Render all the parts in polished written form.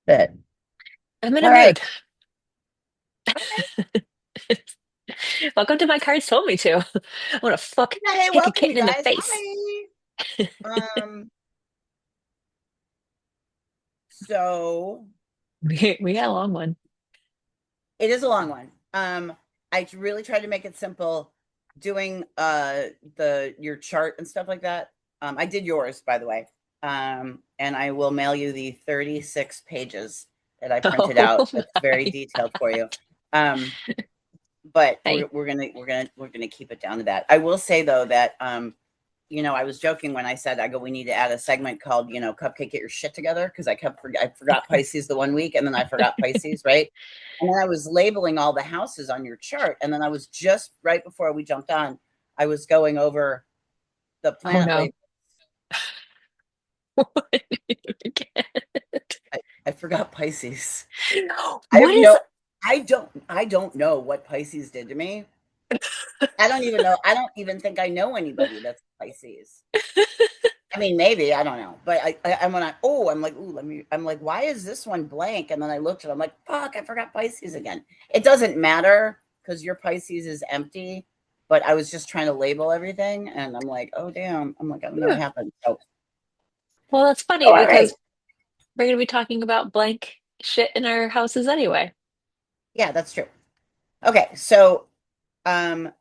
But I'm in a all right. mood. Welcome to my cards told me to. I want to fuck Yeah, hey, kick a welcome you kitten in the guys. face. Hi. So We got a long one. it is a long one. I really tried to make it simple doing the your chart and stuff like that. I did yours, by the way. And I will mail you the 36 pages that I printed out. Oh That's very my. detailed for you. Um, but Hey. we're gonna keep it down to that. I will say though that I was joking when I said we need to add a segment called Cupcake Get Your Shit Together because I forgot Pisces the one week and then I forgot Pisces, right? And then I was labeling all the houses on your chart, and then I was just right before we jumped on, I was going over the Oh planet no. label. I forgot Pisces. I What have is no I don't know what Pisces did to me. I don't even know. I don't even think I know anybody that's Pisces. I mean, maybe I don't know, but I'm when I'm like, ooh, I'm like, why is this one blank? And then I looked at, it, I'm like, fuck, I forgot Pisces again. It doesn't matter because your Pisces is empty, but I was just trying to label everything, and I'm like, oh damn, I'm like, I don't know what happened. So, Well, that's oh, funny all right, because we're gonna be talking about blank shit in our houses anyway. yeah, that's true. Okay, so um,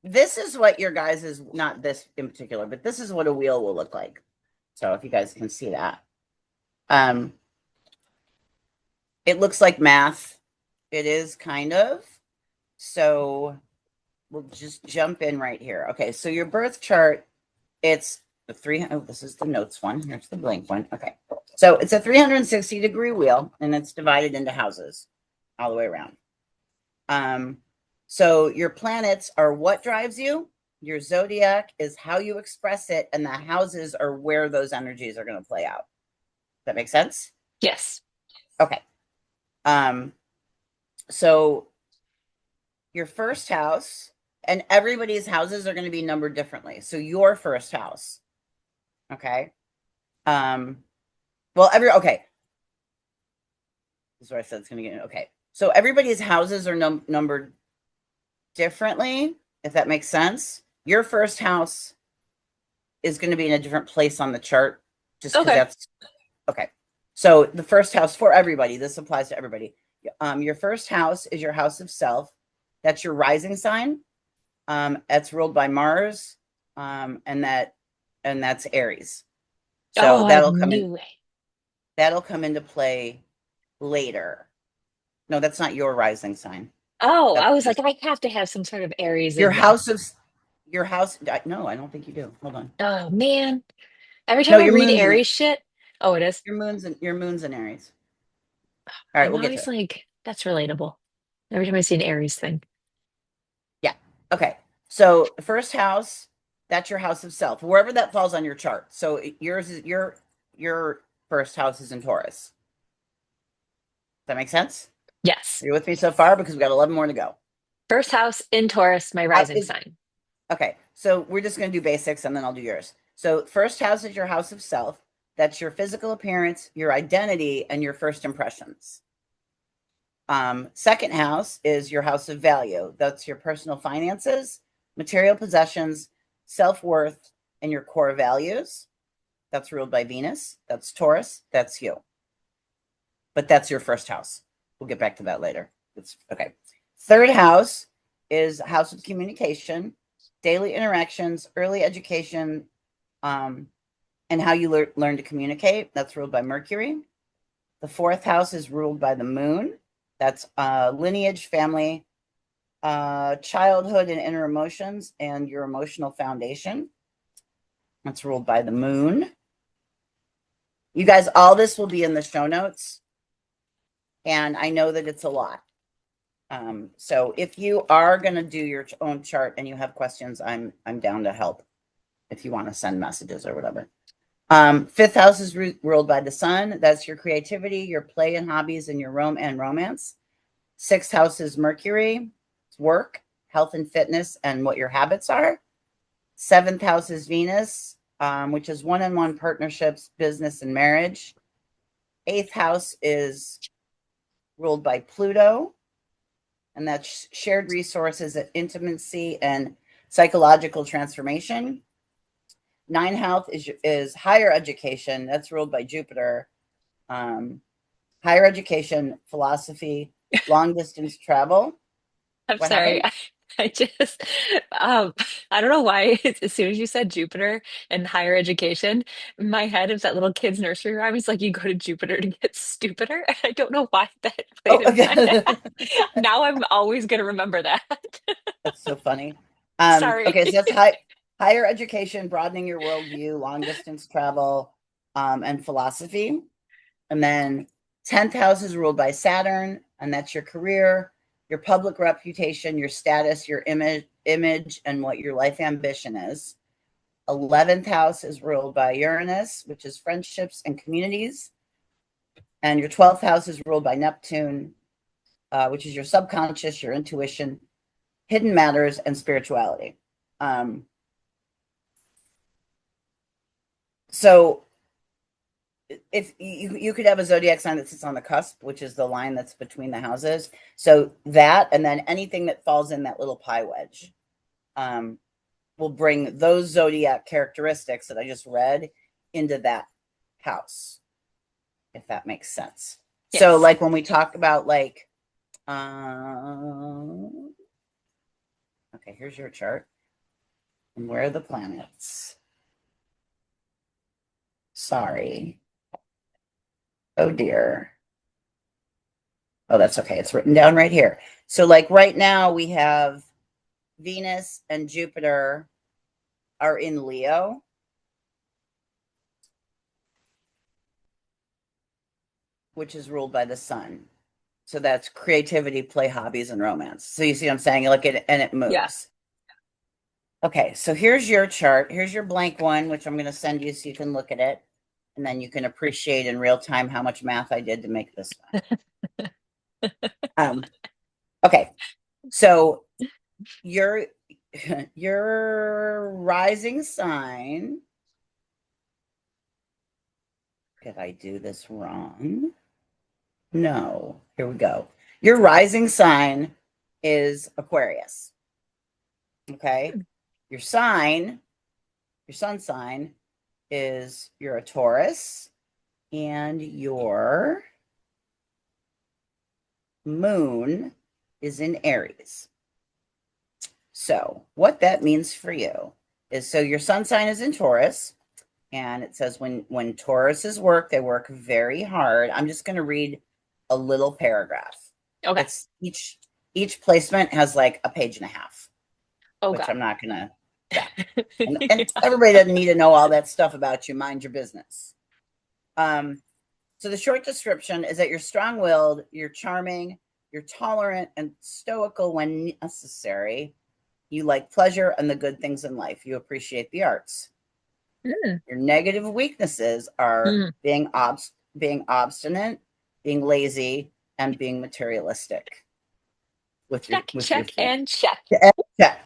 this is what your guys is not this in particular, but this is what a wheel will look like. So if you guys can see that, um, it looks like math. It is kind of. So we'll just jump in right here. Okay, so your birth chart, it's the three. Oh, this is the notes one. Here's the blank one. Okay, so it's a 360-degree wheel, and it's divided into houses all the way around. Um, so your planets are what drives you. Your zodiac is how you express it, and the houses are where those energies are going to play out. That makes sense? Yes. Okay. Um, so your first house, and everybody's houses are going to be numbered differently. So your first house, okay. Um, well, okay. This is what I said. It's going to get okay. So everybody's houses are numbered differently, if that makes sense. Your first house is going to be in a different place on the chart, just because Okay. that's okay. So the first house for everybody. This applies to everybody. Your first house is your house of self. That's your rising sign. That's ruled by Mars, and that's Aries. So Oh, I knew it. that'll come into play later. No, that's not your rising sign. Oh, That's I was like, I have to have some sort of Aries your in there. house of your house. No, I don't think you do. Hold on. Oh man. Every No, time I read Aries shit, oh, it is. your moon's in Aries. All right, I'm we'll get to always it. like, that's relatable. Every time I see an Aries thing. Yeah. Okay. So the first house, that's your house of self, wherever that falls on your chart. So yours is your first house is in Taurus. Does that make sense? Yes. Are you with me so far? Because we got 11 more to go. First house in Taurus, my rising Is sign. okay. So we're just going to do basics, and then I'll do yours. So first house is your house of self. That's your physical appearance, your identity, and your first impressions. Second house is your house of value. That's your personal finances, material possessions, self worth, and your core values. That's ruled by Venus. That's Taurus. That's you. But that's your first house. We'll get back to that later. It's okay. Third house is house of communication, daily interactions, early education, um, and how you learn to communicate. That's ruled by Mercury. The fourth house is ruled by the moon. That's lineage, family, childhood and inner emotions, and your emotional foundation. That's ruled by the moon. You guys, all this will be in the show notes. And I know that it's a lot. So if you are going to do your own chart and you have questions, I'm down to help if you want to send messages or whatever. Fifth house is ruled by the sun. That's your creativity, your play and hobbies, and your romance. Sixth house is Mercury, it's work, health and fitness, and what your habits are. Seventh house is Venus, which is one-on-one partnerships, business, and marriage. Eighth house is ruled by Pluto, and that's shared resources, intimacy, and psychological transformation. Ninth house is higher education. That's ruled by Jupiter. Um, Higher education, philosophy, long distance travel. I'm What sorry. happened? I just, um, I don't know why. As soon as you said Jupiter and higher education, my head is that little kid's nursery rhyme. It's like you go to Jupiter to get stupider. I don't know why that Oh, played in my head. okay. Now I'm always going to remember that. That's so funny. Sorry. Okay, so that's higher education, broadening your worldview, long distance travel, and philosophy. And then 10th house is ruled by Saturn, and that's your career, your public reputation, your status, your image, and what your life ambition is. 11th house is ruled by Uranus, which is friendships and communities. And your 12th house is ruled by Neptune, which is your subconscious, your intuition, hidden matters, and spirituality. Um, so if you could have a zodiac sign that sits on the cusp, which is the line that's between the houses. So that, and then anything that falls in that little pie wedge, um, will bring those zodiac characteristics that I just read into that house, if that makes sense. So, Yes. like when we talk about um, okay, here's your chart, and where are the planets? Sorry. Oh dear. Oh, that's okay. It's written down right here. So, like right now, we have Venus and Jupiter are in Leo. Which is ruled by the sun. So that's creativity, play, hobbies, and romance. So you see what I'm saying? Look at it, and it Yeah. moves. Okay, so here's your chart. Here's your blank one, which I'm going to send you so you can look at it. And then you can appreciate in real time how much math I did to make this one. Okay, so your your rising sign. Did I do this wrong? No. Here we go. Your rising sign is Aquarius. Okay. Your sign, your sun sign is you're a Taurus, and your moon is in Aries. So, what that means for you is so your sun sign is in Taurus, and it says when Tauruses work, they work very hard. I'm just going to read a little paragraph. Okay. It's each placement has like a page and a half, Oh which God. I'm not going to, yeah. And everybody doesn't need to know all that stuff about you. Mind your business. So the short description is that you're strong-willed, you're charming, you're tolerant and stoical when necessary. You like pleasure and the good things in life. You appreciate the arts. Mm. Your negative weaknesses are Mm. being obstinate, being lazy, and being materialistic Check, with your check, feelings. and check. Yeah.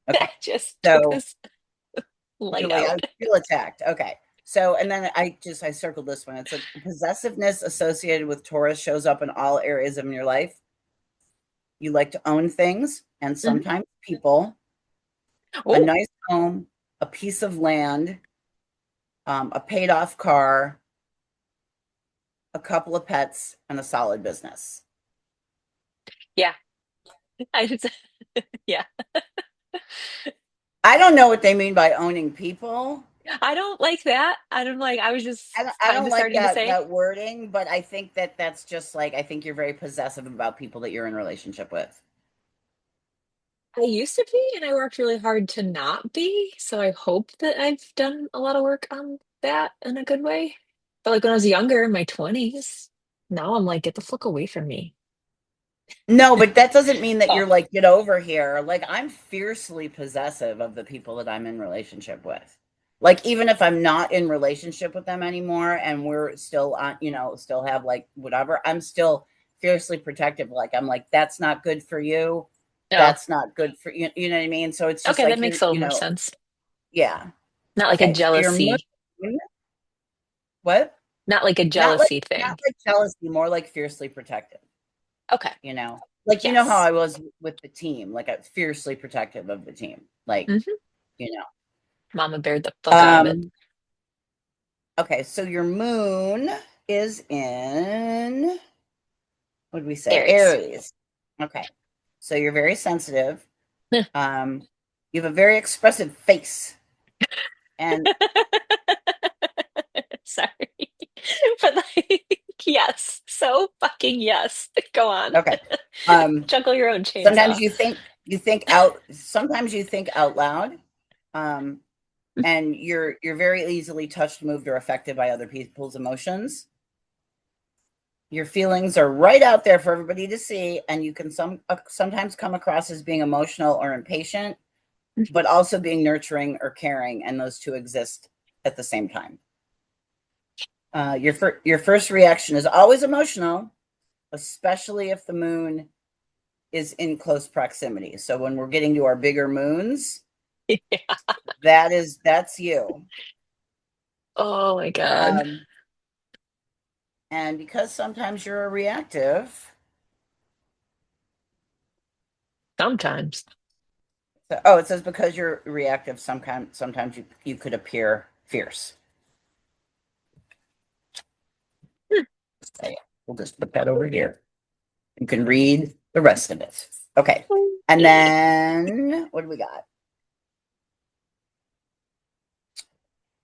Okay. Just took So this you're light like, I out. feel attacked. Okay. So, and then I circled this one. It's a possessiveness associated with Taurus shows up in all areas of your life. You like to own things and Mhm. sometimes people, a Oh, nice home, a piece of land, a paid off car, a couple of pets, and a solid business. yeah. I just, yeah. I don't know what they mean by owning people. I don't like that. I don't like, I was just I kind don't of like starting to say, that wording, but I think that that's just like I think you're very possessive about people that you're in relationship with. I used to be, and I worked really hard to not be. So I hope that I've done a lot of work on that in a good way. But like when I was younger, in my 20s, now I'm like, get the fuck away from me. No, but that doesn't mean that Oh, you're like, get over here. Like, I'm fiercely possessive of the people that I'm in relationship with. Like, even if I'm not in relationship with them anymore and we're still on, still have like whatever, I'm still fiercely protective. Like, I'm like, that's not good for you. no. That's not good for you. You know what I mean? So it's just Okay, that like, makes a little more sense. yeah. Not like a Okay. So your moon, jealousy. what? Not like a Not like jealousy not thing. like jealousy, more like fiercely protective, Okay. you know? Like, you know how Yes. I was with the team, like, I fiercely protective of the team, like, Hmm. you know? Mama bear the fuck out of it. Um, okay, so your moon is in, what did we say? Aries. Aries. Okay. So you're very sensitive. You have a very expressive face. And Sorry. But like, yes. So fucking yes. Go on. okay. Um, Juggle your own sometimes chainsaw. sometimes you think out loud. Um, and you're very easily touched, moved, or affected by other people's emotions. Your feelings are right out there for everybody to see, and you can sometimes come across as being emotional or impatient, but also being nurturing or caring, and those two exist at the same time. Your first reaction is always emotional, especially if the moon is in close proximity. So when we're getting to our bigger moons, Yeah. that's you. Oh my God. Um, and because sometimes you're a reactive, Sometimes. oh, it says because you're reactive, sometimes you could appear fierce. Hmm. So yeah, we'll just put that over here. You can read the rest of it. Okay. And Okay. then what do we got?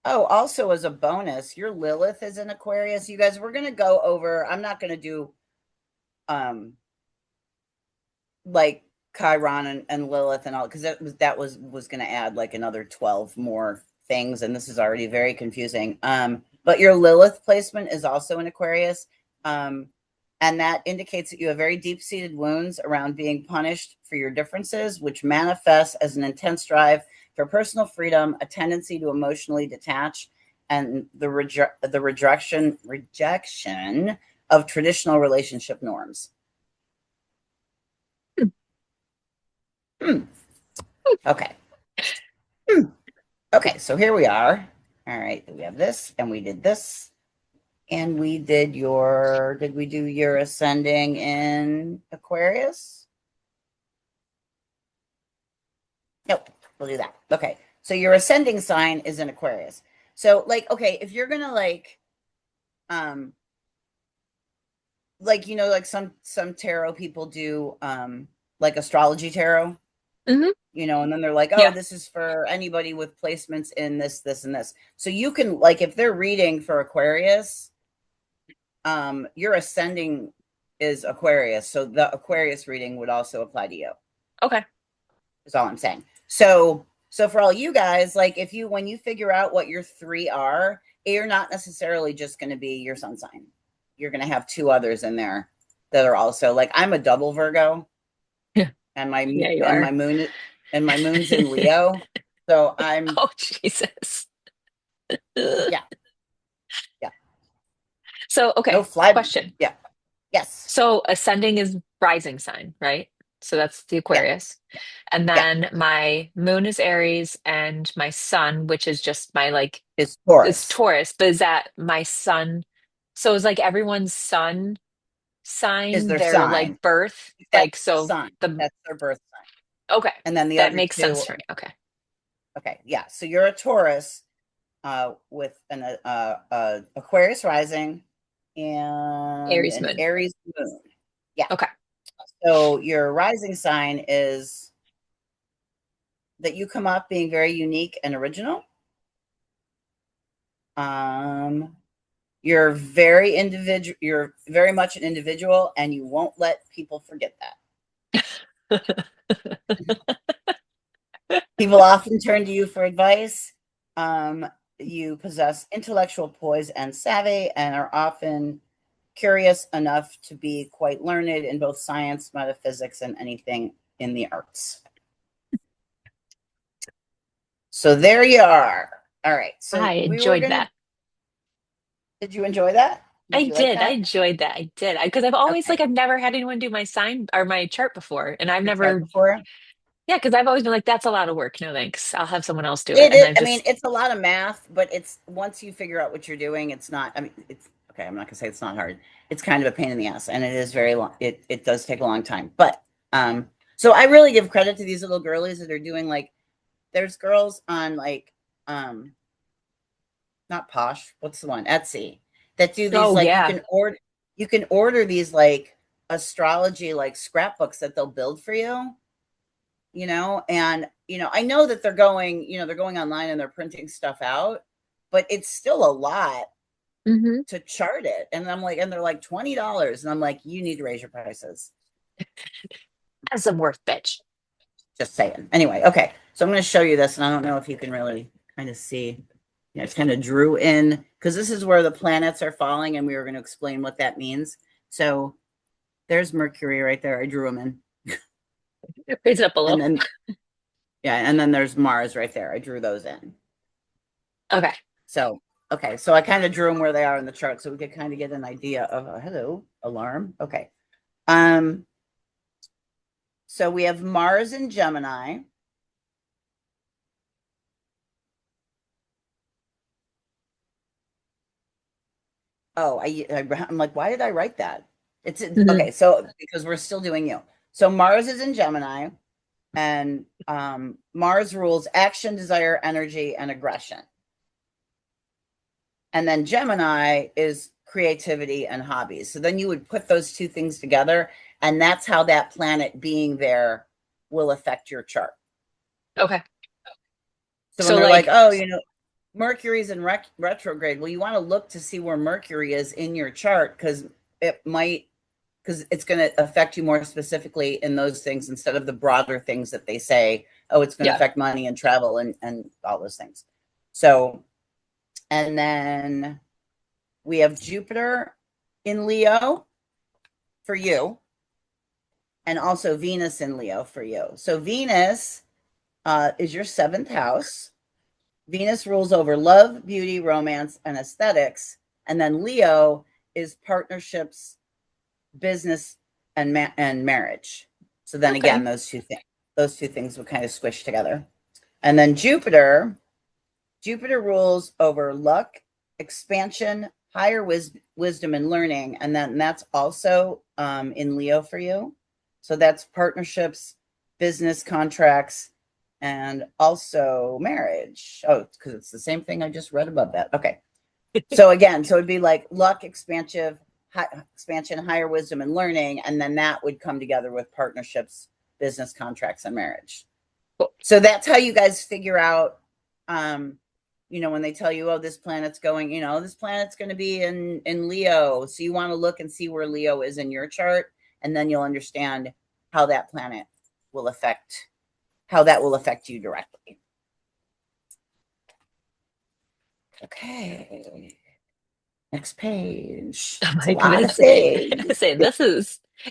Oh, also as a bonus, your Lilith is in Aquarius. You guys, we're gonna go over. I'm not gonna do um like Chiron and Lilith and all because that was gonna add like another 12 more things, and this is already very confusing. But your Lilith placement is also in Aquarius. Um, and that indicates that you have very deep-seated wounds around being punished for your differences, which manifests as an intense drive for personal freedom, a tendency to emotionally detach, and the rejection of traditional relationship norms. Hmm. Okay. Hmm. Okay, so here we are. All right, we have this, and we did this, and we did did we do your ascending in Aquarius? Nope, we'll do that. Okay, so your ascending sign is in Aquarius. So, like, okay, if you're gonna um, like some tarot people do, like astrology tarot, Hmm. and then they're like, oh, Yeah. this is for anybody with placements in this, and this. So you can like if they're reading for Aquarius, your ascending is Aquarius, so the Aquarius reading would also apply to you. Okay. Is all I'm saying. So for all you guys, like if you when you figure out what your three are, you're not necessarily just going to be your sun sign. You're going to have two others in there that are also like I'm a double Virgo, Yeah. and my Yeah, you and are. my moon and my moon's in Leo. So I'm Oh, Jesus. Ugh. yeah yeah So, no okay, fly question. yeah yes So, ascending is rising sign, right? So that's the yeah Aquarius. And yeah then my moon is Aries and my sun, which is just my like, it's it's Taurus Taurus, but is that my sun? So is like everyone's sun is sign their their like sign. birth? That's Like, so sun. the, That's their birth sign. okay, And then the that other makes sense two. for me. Okay. Okay, yeah. So you're a Taurus with an Aquarius rising and Aries an moon. Aries moon. Yeah. Okay. So your rising sign is that you come up being very unique and original. Um, you're very individual. You're very much an individual, and you won't let people forget that. People often turn to you for advice. Um, you possess intellectual poise and savvy, and are often curious enough to be quite learned in both science, metaphysics, and anything in the arts. So there you are. All right. So I we were enjoyed gonna. that. Did you enjoy that? Did I you like did. I that? enjoyed that. I did. Because I've always Okay. like I've never had anyone do my sign or my chart before. And I've Your chart never before. Yeah, because I've always been like, that's a lot of work. No thanks. I'll have someone else do it. It And is. I've I mean, just, it's a lot of math, but it's once you figure out what you're doing, it's not. I mean, it's okay. I'm not gonna say it's not hard. It's kind of a pain in the ass, and it is very long. It does take a long time, but so I really give credit to these little girlies that are doing like. There's girls on like um, not Posh. What's the one? Etsy that do these oh like yeah. you can order these like astrology like scrapbooks that they'll build for you, and I know that they're going online and they're printing stuff out, but it's still a lot Hmm. to chart it. And I'm like, and they're like $20, and I'm like, you need to raise your prices. That's some worth, bitch. Just saying. Anyway, okay, so I'm going to show you this, and I don't know if you can really kind of see. It's kind of drew in because this is where the planets are falling, and we were going to explain what that means. So there's Mercury right there. I drew them in, Raise it up a and little. then yeah, and then there's Mars right there. I drew those in. Okay. So, okay, so I kind of drew them where they are in the chart so we could kind of get an idea of, hello, alarm. Okay. Um, so we have Mars in Gemini. Oh, I'm like, why did I write that? It's Hmm. okay. So because we're still doing you. So Mars is in Gemini, and Mars rules action, desire, energy, and aggression. And then Gemini is creativity and hobbies. So then you would put those two things together, and that's how that planet being there will affect your chart. Okay. So when So they're like, like, oh, Mercury's in retrograde, well, you want to look to see where Mercury is in your chart because it might, because it's going to affect you more specifically in those things instead of the broader things that they say, oh, it's going to yeah. affect money and travel and all those things. So, and then we have Jupiter in Leo for you, and also Venus in Leo for you. So Venus is your seventh house. Venus rules over love, beauty, romance, and aesthetics. And then Leo is partnerships, business, and marriage. So then again, Okay. those two things would kind of squish together. And then Jupiter rules over luck, expansion, higher wisdom, and learning. And then that's also in Leo for you. So that's partnerships, business contracts, and also marriage. Oh, because it's the same thing I just read above that. Okay. So again, so it'd be like luck, expansion, higher wisdom, and learning. And then that would come together with partnerships, business contracts, and marriage. Cool. So that's how you guys figure out, when they tell you, oh, this planet's going to be in Leo. So you want to look and see where Leo is in your chart, and then you'll understand how that planet will affect how that will affect you directly. Okay. Next page. I'm It's a like lot gonna of say, things. say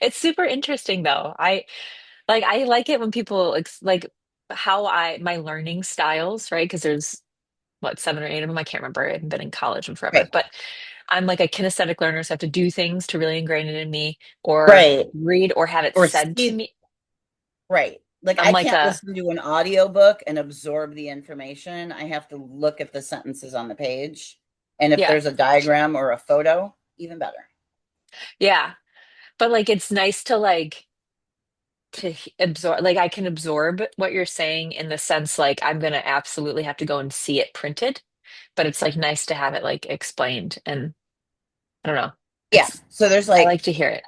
it's super interesting though. I like it when people like how my learning styles, right? Because there's what, 7 or 8 of them. I can't remember. I haven't been in college in forever, Right. but I'm like a kinesthetic learner, so I have to do things to really ingrain it in me or Right. read or have it Or said to see, me. right. Like I'm I like can't a, listen to an audiobook and absorb the information. I have to look at the sentences on the page. And if yeah, there's a diagram or a photo, even better. yeah. But like it's nice to like absorb, like I can absorb what you're saying in the sense like I'm gonna absolutely have to go and see it printed, but it's like nice to have it like explained and I don't know. Yeah. It's So there's I like like to hear it.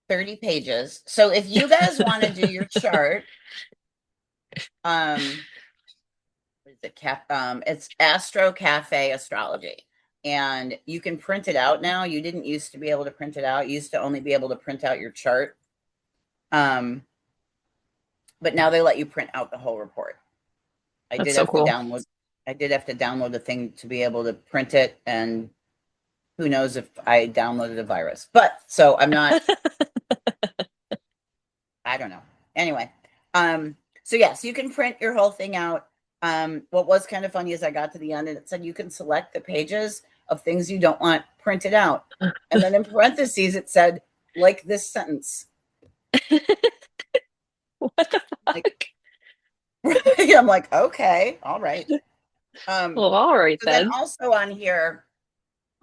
30 pages. So if you guys want to do your chart, um, what is it? It's Astro Cafe Astrology. And you can print it out now. You didn't used to be able to print it out. You used to only be able to print out your chart. Um, but now they let you print out the whole report. I That's did so have to cool. download I did have to download the thing to be able to print it, and who knows if I downloaded a virus. But so I'm not, I don't know. Anyway, so yes, you can print your whole thing out. What was kind of funny is I got to the end and it said you can select the pages of things you don't want printed out. And then in parentheses it said, like this sentence. What the Like, fuck? I'm like, okay, all right. Um, Well, all right so then then. also on here,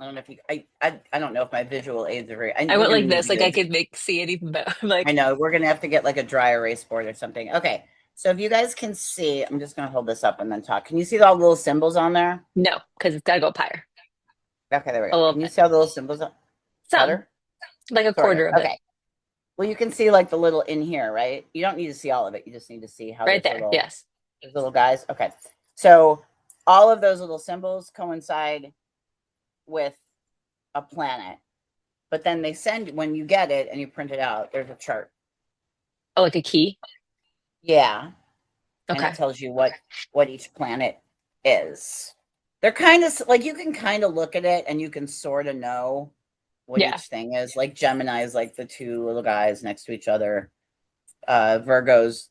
I don't know if you, I don't know if my visual aids are very, I we're went gonna like need this, to like get, I could make see it even better. I'm I like, know we're gonna have to get like a dry erase board or something. Okay, so if you guys can see, I'm just gonna hold this up and then talk. Can you see all the little symbols on there? no, because it's gotta go up higher. Okay, there we A go. little Can you bit. see all the little symbols? Some, Better? like a Sort of. quarter of it. Okay. Well, you can see like the little in here, right? You don't need to see all of it. You just need to see how Right there. Yes. there's little guys. Okay. So all of those little symbols coincide with a planet. But then they send when you get it and you print it out, there's a chart. Oh, like a key. Yeah. And it Okay. tells you what each planet is. They're kind of like you can kind of look at it and you can sort of know what Yeah. each thing is. Like Gemini is like the two little guys next to each other. Virgos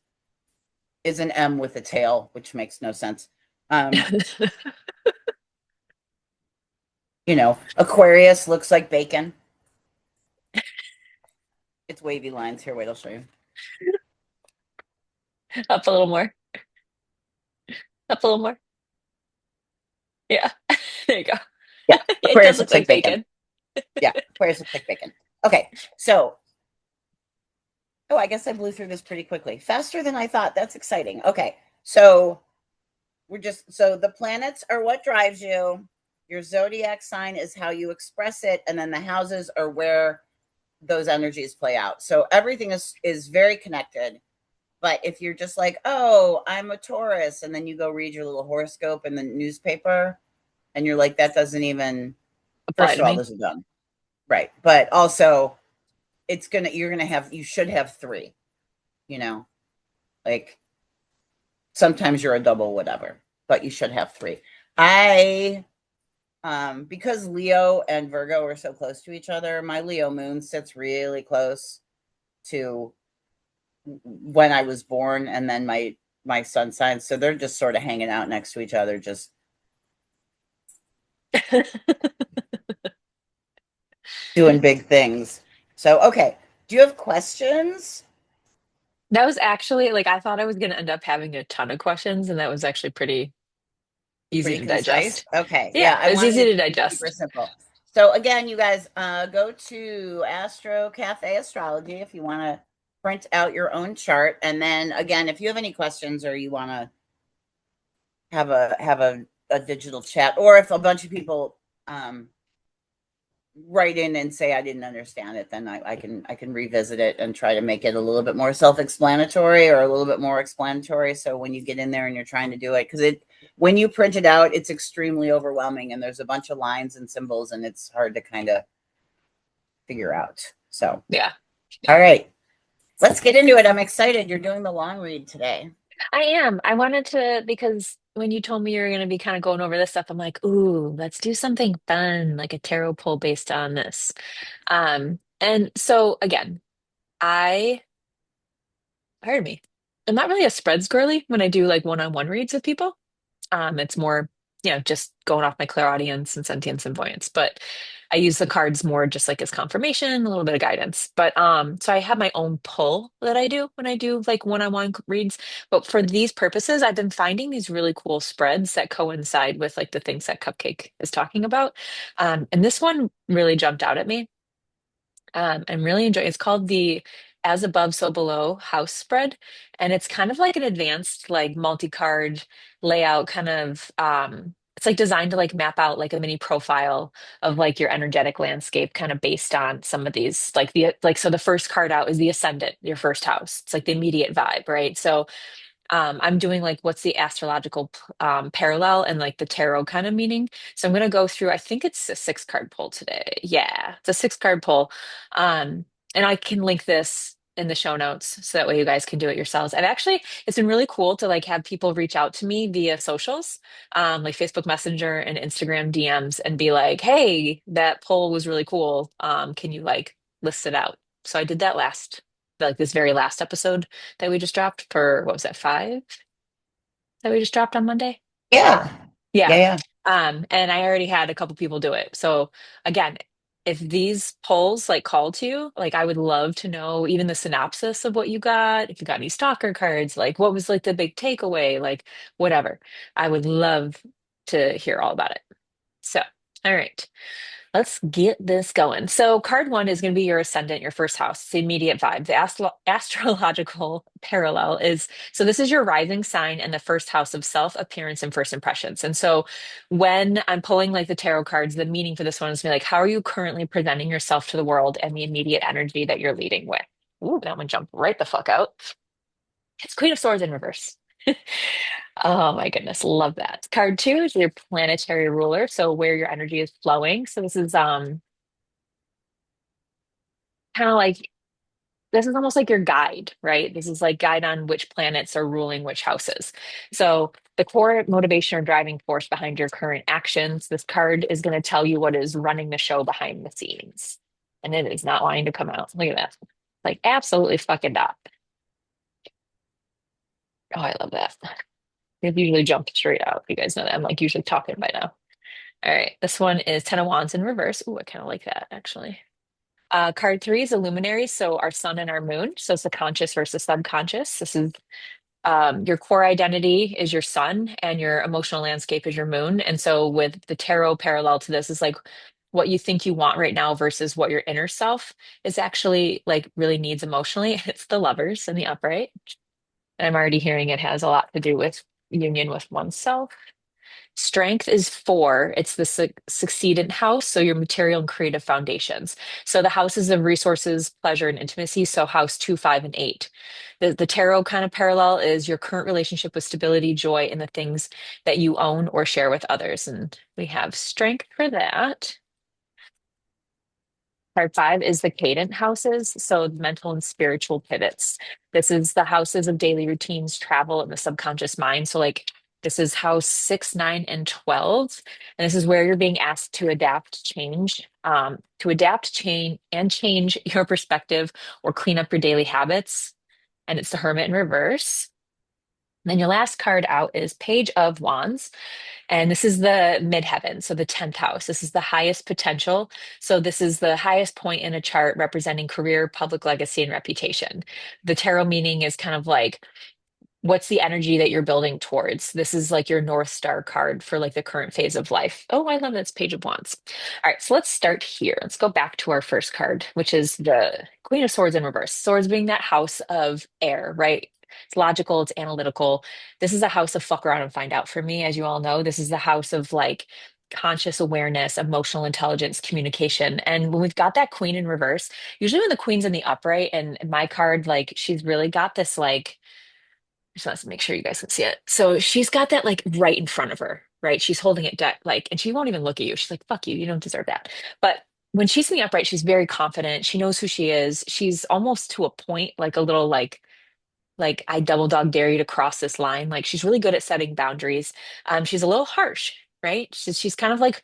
is an M with a tail, which makes no sense. Um, Aquarius looks like bacon. It's wavy lines here. Wait, I'll show you. Up a little more. Up a little more. Yeah. There you go. Yeah, It does Aquarius look looks like like bacon. bacon. Yeah, Aquarius looks like bacon. Okay, so I guess I blew through this pretty quickly, faster than I thought. That's exciting. Okay, so so the planets are what drives you. Your zodiac sign is how you express it, and then the houses are where those energies play out. So everything is very connected. But if you're just like, oh, I'm a Taurus, and then you go read your little horoscope in the newspaper, and you're like, that doesn't even, Apply first to of all, me. this is dumb. Right. But also, you should have three, you know, like sometimes you're a double, whatever, but you should have three. Because Leo and Virgo are so close to each other, my Leo moon sits really close to when I was born, and then my sun sign. So they're just sort of hanging out next to each other, just doing big things. So okay, do you have questions? That was actually like I thought I was gonna end up having a ton of questions, and that was actually pretty easy Pretty to concise. digest. Okay, Yeah, yeah, I it was wanted easy it to to be super digest. simple. So again, you guys, go to Astro Cafe Astrology if you want to print out your own chart, and then again, if you have any questions or you want to have a digital chat, or if a bunch of people um, write in and say I didn't understand it, then I can revisit it and try to make it a little bit more self-explanatory or a little bit more explanatory. So when you get in there and you're trying to do it, because it when you print it out, it's extremely overwhelming and there's a bunch of lines and symbols and it's hard to kind of figure out. So Yeah, all right, let's get into it. I'm excited. You're doing the long read today. I am. I wanted to because when you told me you were gonna be kind of going over this stuff, I'm like, ooh, let's do something fun, like a tarot pull based on this. And so again, I pardon me. I'm not really a spreads girly when I do like one-on-one reads with people. It's more, just going off my clairaudience and sentience and voyance. But I use the cards more just like as confirmation, a little bit of guidance. But so I have my own pull that I do when I do like one-on-one reads. But for these purposes, I've been finding these really cool spreads that coincide with like the things that Kupkake is talking about. And this one really jumped out at me. I'm really enjoying it's called the As Above, So Below house spread. And it's kind of like an advanced, like multi-card layout, kind of it's like designed to like map out like a mini profile of like your energetic landscape, kind of based on some of these, so the first card out is the ascendant, your first house. It's like the immediate vibe, right? So I'm doing like what's the astrological parallel and like the tarot kind of meaning. So I'm going to go through, I think it's a six card pull today. Yeah, it's a six card pull. Um, and I can link this in the show notes so that way you guys can do it yourselves. It's been really cool to like have people reach out to me via socials, like Facebook Messenger and Instagram DMs and be like, hey, that poll was really cool. Can you like list it out? So I did that like this very last episode that we just dropped for what was that, five that we just dropped on Monday? Yeah, yeah, Yeah. yeah. And I already had a couple people do it. So again, if these polls like call to you, like I would love to know even the synopsis of what you got. If you got any stalker cards, like what was like the big takeaway, like whatever. I would love to hear all about it. So, all right. Let's get this going. So, card one is going to be your ascendant, your first house. It's the immediate vibe. The astrological parallel is so this is your rising sign and the first house of self, appearance, and first impressions. And so, when I'm pulling like the tarot cards, the meaning for this one is to be like, how are you currently presenting yourself to the world and the immediate energy that you're leading with? Ooh, that one jumped right the fuck out. It's Queen of Swords in reverse. Oh my goodness, love that. Card two is your planetary ruler, so where your energy is flowing. So this is kind of like this is almost like your guide, right? This is like guide on which planets are ruling which houses. So the core motivation or driving force behind your current actions, this card is going to tell you what is running the show behind the scenes. And it is not wanting to come out. Look at that. Like absolutely fucking not. Oh, I love that. It usually jump straight out. You guys know that. I'm like usually talking by now. All right. This one is Ten of Wands in reverse. Ooh, I kind of like that actually. Card three is a luminary, so our sun and our moon. So it's the conscious versus subconscious. This is your core identity is your sun, and your emotional landscape is your moon. And so with the tarot parallel to this is like what you think you want right now versus what your inner self is actually like really needs emotionally. It's the lovers and the upright. And I'm already hearing it has a lot to do with union with oneself. Strength is four. It's the succeedant house, so your material and creative foundations. So the houses of resources, pleasure, and intimacy. So house two, five, and eight. The tarot kind of parallel is your current relationship with stability, joy, and the things that you own or share with others. And we have strength for that. Part five is the cadent houses, so mental and spiritual pivots. This is the houses of daily routines, travel, and the subconscious mind. So, like, this is house six, nine, and 12. And this is where you're being asked to adapt, change your perspective or clean up your daily habits. And it's the Hermit in reverse. And then your last card out is Page of Wands. And this is the midheaven, so the 10th house. This is the highest potential. So this is the highest point in a chart representing career, public legacy, and reputation. The tarot meaning is kind of like what's the energy that you're building towards? This is like your North Star card for like the current phase of life. Oh, I love this Page of Wands. All right, so let's start here. Let's go back to our first card, which is the Queen of Swords in reverse. Swords being that house of air, right? It's logical, it's analytical. This is a house of fuck around and find out for me, as you all know. This is the house of like conscious awareness, emotional intelligence, communication. And when we've got that queen in reverse, usually when the queen's in the upright and my card, like she's really got this like just wants to make sure you guys can see it. So she's got that like right in front of her, right? She's holding it like, and she won't even look at you. She's like, fuck you, you don't deserve that. But when she's in the upright, she's very confident. She knows who she is. She's almost to a point, like a little like I double dog dare you to cross this line. Like she's really good at setting boundaries. She's a little harsh, right? She's kind of like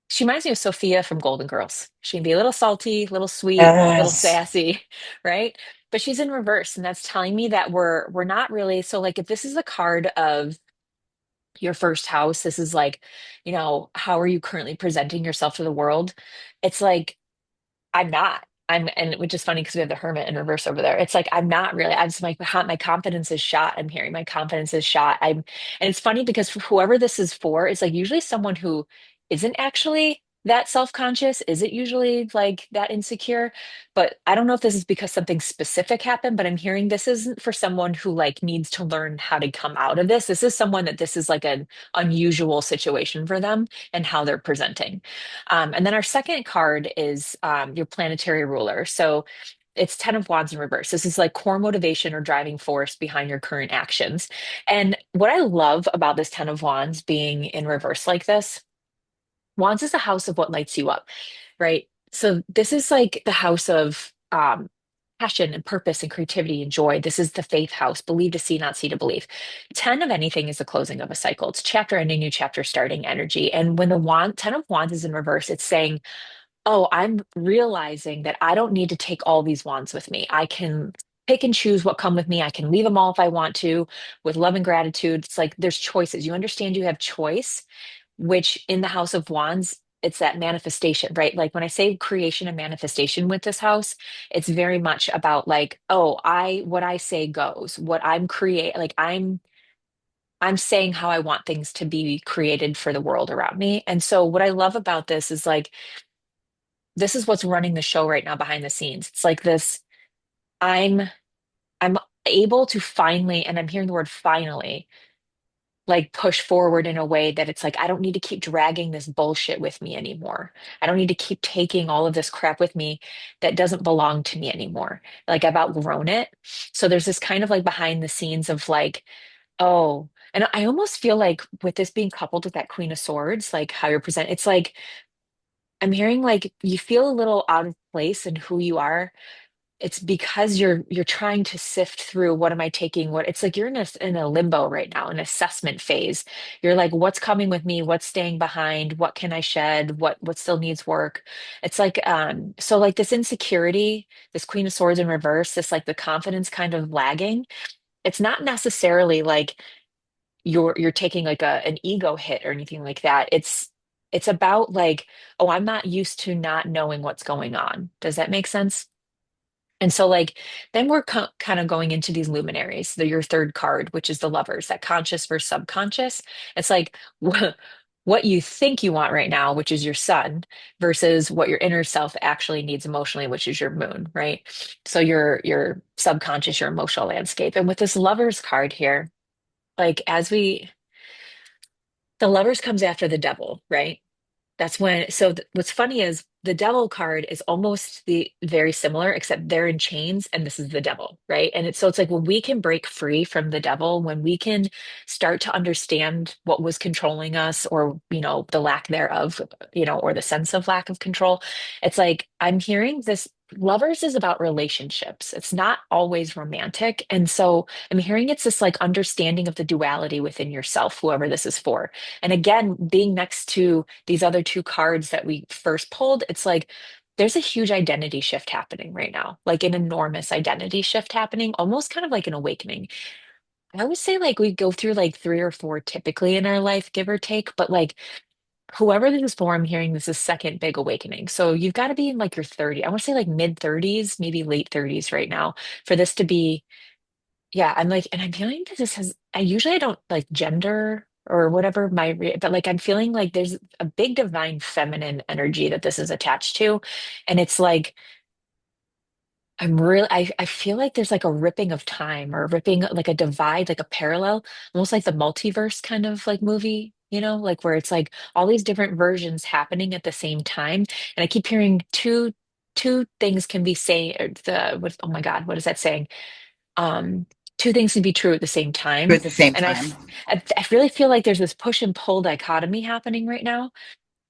she reminds me of Sophia from Golden Girls. She can be a little salty, little sweet, little Yes. sassy, right? But she's in reverse, and that's telling me that we're not really so like if this is a card of your first house, this is like, how are you currently presenting yourself to the world? It's like I'm not. And which is funny because we have the hermit in reverse over there. It's like I'm not really. I'm just like my confidence is shot. I'm hearing my confidence is shot. And it's funny because for whoever this is for, it's like usually someone who isn't actually that self-conscious, isn't usually like that insecure. But I don't know if this is because something specific happened, but I'm hearing this isn't for someone who like needs to learn how to come out of this. This is someone that this is like an unusual situation for them and how they're presenting. And then our second card is your planetary ruler. So it's 10 of Wands in reverse. This is like core motivation or driving force behind your current actions. And what I love about this 10 of Wands being in reverse like this, Wands is a house of what lights you up, right? So this is like the house of passion and purpose and creativity and joy. This is the faith house, believe to see, not see to believe. 10 of anything is the closing of a cycle. It's chapter ending, new chapter starting energy. And when the 10 of Wands is in reverse, it's saying, oh, I'm realizing that I don't need to take all these wands with me. I can pick and choose what come with me. I can leave them all if I want to with love and gratitude. It's like there's choices. You understand you have choice, which in the House of Wands it's that manifestation, right? Like when I say creation and manifestation with this house, it's very much about like, oh, I what I say goes. What I'm create like I'm saying how I want things to be created for the world around me. And so what I love about this is like this is what's running the show right now behind the scenes. It's like this I'm I'm able to finally, and I'm hearing the word finally, like push forward in a way that it's like I don't need to keep dragging this bullshit with me anymore. I don't need to keep taking all of this crap with me that doesn't belong to me anymore. Like I've outgrown it. So there's this kind of like behind the scenes of like, oh, and I almost feel like with this being coupled with that Queen of Swords, like how you're present, it's like I'm hearing like you feel a little out of place in who you are. It's because you're trying to sift through what am I taking, what it's like you're in a limbo right now, an assessment phase. You're like, what's coming with me, what's staying behind, what can I shed, what still needs work. It's like so like this insecurity, this Queen of Swords in reverse, this like the confidence kind of lagging. It's not necessarily like you're taking like an ego hit or anything like that. It's about like, oh, I'm not used to not knowing what's going on. Does that make sense? And so, like, then we're kind of going into these luminaries, your third card, which is the lovers, that conscious versus subconscious. It's like what you think you want right now, which is your sun, versus what your inner self actually needs emotionally, which is your moon, right? So your subconscious, your emotional landscape. And with this lovers card here, like the lovers comes after the devil, right? That's when, so what's funny is the devil card is almost the very similar, except they're in chains and this is the devil, right? And it's so it's like when we can break free from the devil, when we can start to understand what was controlling us or, the lack thereof, or the sense of lack of control, it's like I'm hearing this. Lovers is about relationships. It's not always romantic. And so I'm hearing it's this like understanding of the duality within yourself, whoever this is for. And again, being next to these other two cards that we first pulled, it's like there's a huge identity shift happening right now, like an enormous identity shift happening, almost kind of like an awakening. I would say like we go through like three or four typically in our life, give or take, but like whoever this is for, I'm hearing this is second big awakening. So you've got to be in like your 30, I want to say like mid 30s, maybe late 30s right now for this to be yeah, I'm like, and I'm feeling that this has, I usually I don't like gender or whatever but like I'm feeling like there's a big divine feminine energy that this is attached to. And it's like, I feel like there's like a ripping of time or ripping like a divide, like a parallel, almost like the multiverse kind of like movie, like where it's like all these different versions happening at the same time. And I keep hearing two things can be saying, oh my God, what is that saying? um two things can be true at the same time at the same and time. I really feel like there's this push and pull dichotomy happening right now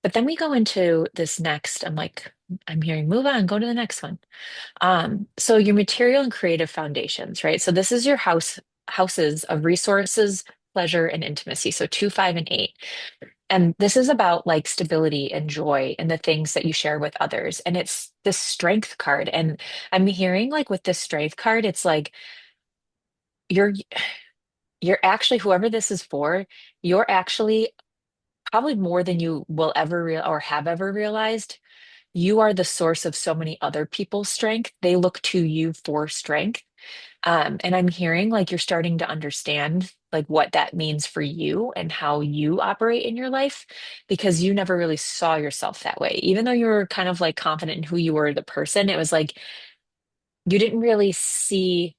but then we go into this next I'm like I'm hearing move on go to the next one so your material and creative foundations right so this is your houses of resources pleasure and intimacy so 2 5 and 8 and this is about like stability and joy and the things that you share with others and it's this strength card and I'm hearing like with this strength card it's like you're you're actually whoever this is for, you're actually probably more than you will ever real or have ever realized. You are the source of so many other people's strength. They look to you for strength. And I'm hearing like you're starting to understand like what that means for you and how you operate in your life because you never really saw yourself that way. Even though you were kind of like confident in who you were, the person, it was like you didn't really see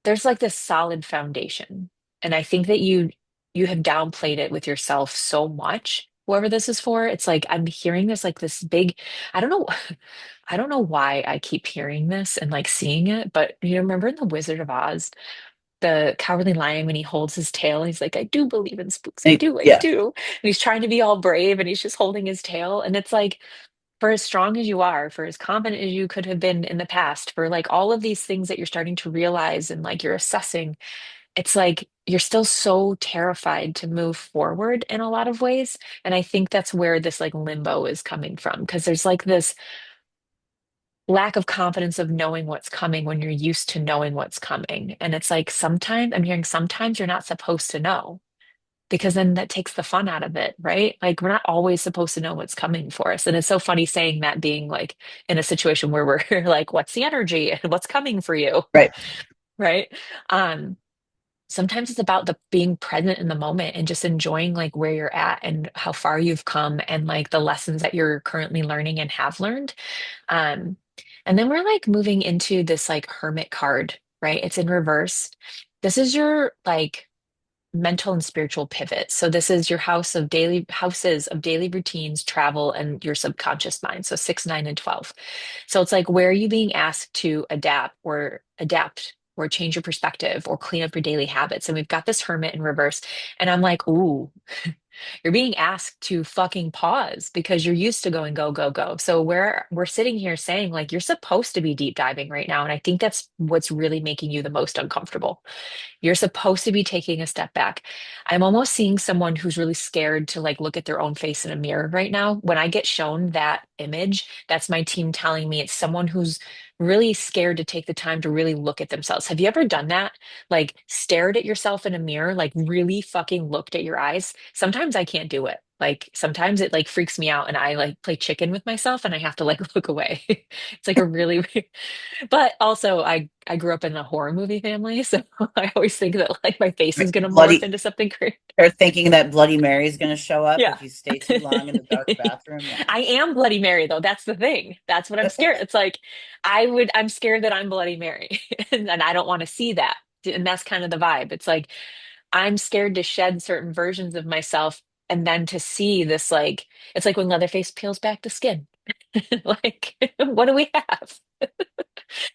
there's like this solid foundation. And I think that you have downplayed it with yourself so much, whoever this is for. It's like I'm hearing this like this big, I don't know, I don't know why I keep hearing this and like seeing it, but remember in The Wizard of Oz, the Cowardly Lion when he holds his tail, he's like, I do believe in spooks. I Yeah. do. And he's trying to be all brave and he's just holding his tail. And it's like for as strong as you are, for as confident as you could have been in the past, for like all of these things that you're starting to realize and like you're assessing, it's like you're still so terrified to move forward in a lot of ways. And I think that's where this like limbo is coming from, because there's like this lack of confidence of knowing what's coming when you're used to knowing what's coming. And it's like sometimes I'm hearing sometimes you're not supposed to know. because then that takes the fun out of it, right? Like we're not always supposed to know what's coming for us. And it's so funny saying that being like in a situation where we're like, what's the energy and what's coming for you, Right. right? Um, Sometimes it's about the being present in the moment and just enjoying like where you're at and how far you've come and like the lessons that you're currently learning and have learned. Um, and then we're like moving into this like hermit card, right? It's in reverse. This is your like mental and spiritual pivot. So this is your houses of daily routines, travel, and your subconscious mind. So 6, 9, and 12. So it's like where are you being asked to adapt or change your perspective or clean up your daily habits? And we've got this hermit in reverse. And I'm like, ooh, you're being asked to fucking pause because you're used to going go, go, go. So we're sitting here saying like you're supposed to be deep diving right now. And I think that's what's really making you the most uncomfortable. You're supposed to be taking a step back. I'm almost seeing someone who's really scared to like look at their own face in a mirror right now. When I get shown that image, that's my team telling me it's someone who's really scared to take the time to really look at themselves. Have you ever done that? Like stared at yourself in a mirror, like really fucking looked at your eyes? Sometimes I can't do it. Like sometimes it like freaks me out and I like play chicken with myself and I have to like look away. It's like a really but also, I grew up in a horror movie family, so I always think that like my face is gonna morph Bloody, into something great. or thinking that Bloody Mary is going to show up Yeah. if you stay too long in the dark bathroom. Yeah. I am Bloody Mary though. That's the thing. That's what I'm scared. It's like I'm scared that I'm Bloody Mary and I don't want to see that. And that's kind of the vibe. It's like I'm scared to shed certain versions of myself and then to see this like it's like when Leatherface peels back the skin. Like, what do we have?